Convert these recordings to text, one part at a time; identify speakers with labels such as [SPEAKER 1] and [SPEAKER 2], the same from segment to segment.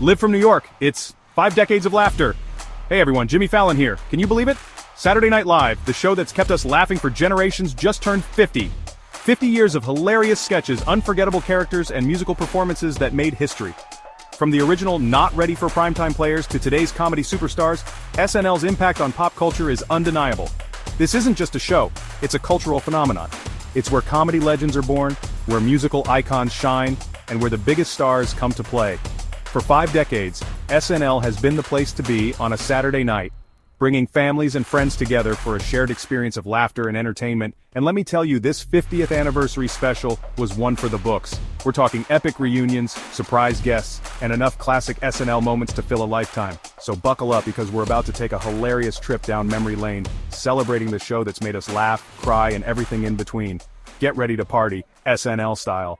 [SPEAKER 1] Live from New York, it's 5 decades of laughter. Hey everyone, Jimmy Fallon here. Can you believe it? Saturday Night Live, the show that's kept us laughing for generations, just turned 50. 50 years of hilarious sketches, unforgettable characters, and musical performances that made history. From the original not ready for primetime players to today's comedy superstars, SNL's impact on pop culture is undeniable. This isn't just a show, it's a cultural phenomenon. It's where comedy legends are born, where musical icons shine, and where the biggest stars come to play. For 5 decades, SNL has been the place to be on a Saturday night, bringing families and friends together for a shared experience of laughter and entertainment. And let me tell you, this 50th anniversary special was one for the books. We're talking epic reunions, surprise guests, and enough classic SNL moments to fill a lifetime. So buckle up because we're about to take a hilarious trip down memory lane, celebrating the show that's made us laugh, cry, and everything in between. Get ready to party, SNL style.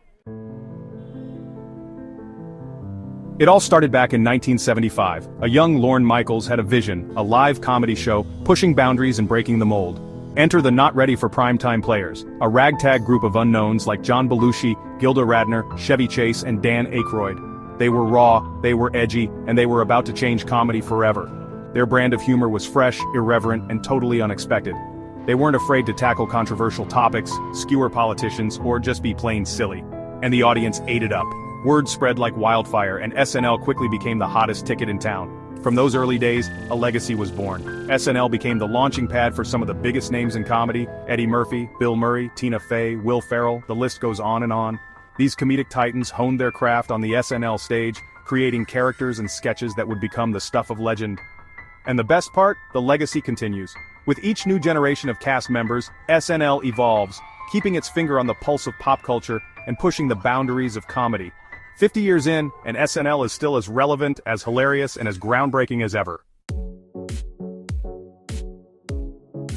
[SPEAKER 1] It all started back in 1975. A young Lorne Michaels had a vision, a live comedy show, pushing boundaries and breaking the mold. Enter the not ready for primetime players, a ragtag group of unknowns like John Belushi, Gilda Radner, Chevy Chase, and Dan Aykroyd. They were raw, they were edgy, and they were about to change comedy forever. Their brand of humor was fresh, irreverent, and totally unexpected. They weren't afraid to tackle controversial topics, skewer politicians, or just be plain silly. And the audience ate it up. Word spread like wildfire, and SNL quickly became the hottest ticket in town. From those early days, a legacy was born. SNL became the launching pad for some of the biggest names in comedy: Eddie Murphy, Bill Murray, Tina Fey, Will Ferrell, the list goes on and on. These comedic titans honed their craft on the SNL stage, creating characters and sketches that would become the stuff of legend. And the best part? The legacy continues. With each new generation of cast members, SNL evolves, keeping its finger on the pulse of pop culture and pushing the boundaries of comedy. 50 years in, and SNL is still as relevant, as hilarious, and as groundbreaking as ever.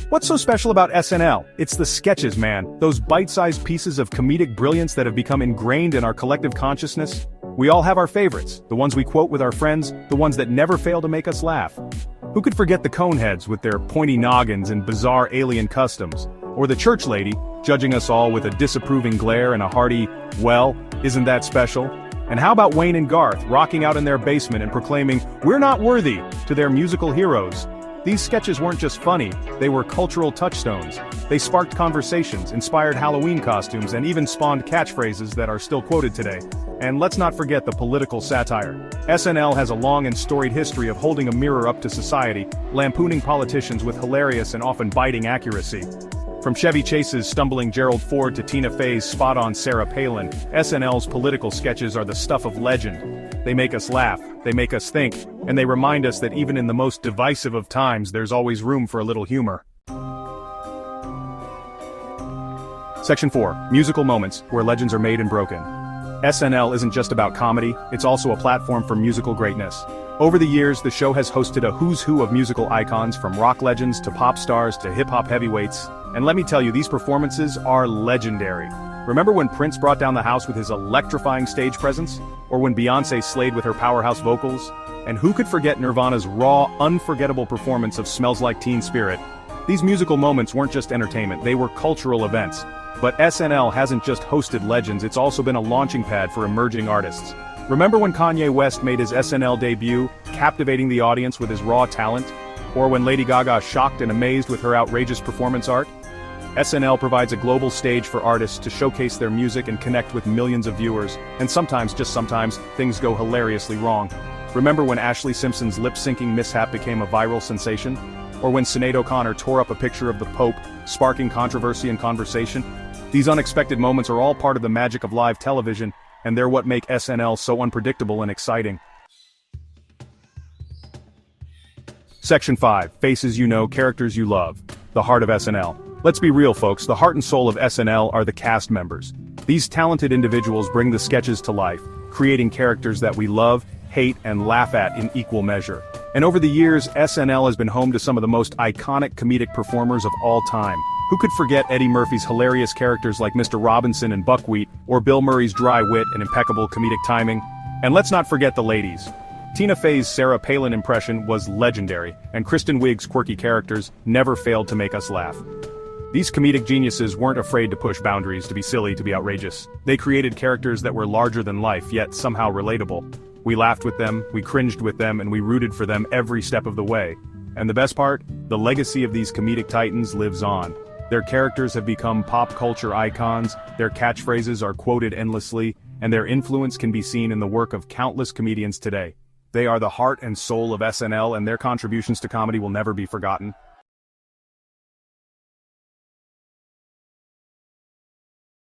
[SPEAKER 1] What's so special about SNL? It's the sketches, man. Those bite-sized pieces of comedic brilliance that have become ingrained in our collective consciousness. We all have our favorites, the ones we quote with our friends, the ones that never fail to make us laugh. Who could forget the Coneheads with their pointy noggins and bizarre alien customs? Or the church lady, judging us all with a disapproving glare and a hearty, "Well, isn't that special?" And how about Wayne and Garth rocking out in their basement and proclaiming, "We're not worthy," to their musical heroes? These sketches weren't just funny, they were cultural touchstones. They sparked conversations, inspired Halloween costumes, and even spawned catchphrases that are still quoted today. And let's not forget the political satire. SNL has a long and storied history of holding a mirror up to society, lampooning politicians with hilarious and often biting accuracy. From Chevy Chase's stumbling Gerald Ford to Tina Fey's spot-on Sarah Palin, SNL's political sketches are the stuff of legend. They make us laugh, they make us think, and they remind us that even in the most divisive of times, there's always room for a little humor. Section 4. Musical moments, where legends are made and broken. SNL isn't just about comedy, it's also a platform for musical greatness. Over the years, the show has hosted a who's who of musical icons, from rock legends to pop stars to hip-hop heavyweights. And let me tell you, these performances are legendary. Remember when Prince brought down the house with his electrifying stage presence? Or when Beyoncé slayed with her powerhouse vocals? And who could forget Nirvana's raw, unforgettable performance of Smells Like Teen Spirit? These musical moments weren't just entertainment, they were cultural events. But SNL hasn't just hosted legends, it's also been a launching pad for emerging artists. Remember when Kanye West made his SNL debut, captivating the audience with his raw talent? Or when Lady Gaga shocked and amazed with her outrageous performance art? SNL provides a global stage for artists to showcase their music and connect with millions of viewers, and sometimes, just sometimes, things go hilariously wrong. Remember when Ashley Simpson's lip-syncing mishap became a viral sensation? Or when Sinead O'Connor tore up a picture of the Pope, sparking controversy and conversation? These unexpected moments are all part of the magic of live television, and they're what make SNL so unpredictable and exciting. Section 5. Faces you know, characters you love. The heart of SNL. Let's be real, folks, the heart and soul of SNL are the cast members. These talented individuals bring the sketches to life, creating characters that we love, hate, and laugh at in equal measure. And over the years, SNL has been home to some of the most iconic comedic performers of all time. Who could forget Eddie Murphy's hilarious characters like Mr. Robinson and Buckwheat, or Bill Murray's dry wit and impeccable comedic timing? And let's not forget the ladies. Tina Fey's Sarah Palin impression was legendary, and Kristen Wiig's quirky characters never failed to make us laugh. These comedic geniuses weren't afraid to push boundaries, to be silly, to be outrageous. They created characters that were larger than life, yet somehow relatable. We laughed with them, we cringed with them, and we rooted for them every step of the way. And the best part? The legacy of these comedic titans lives on. Their characters have become pop culture icons, their catchphrases are quoted endlessly, and their influence can be seen in the work of countless comedians today. They are the heart and soul of SNL, and their contributions to comedy will never be forgotten.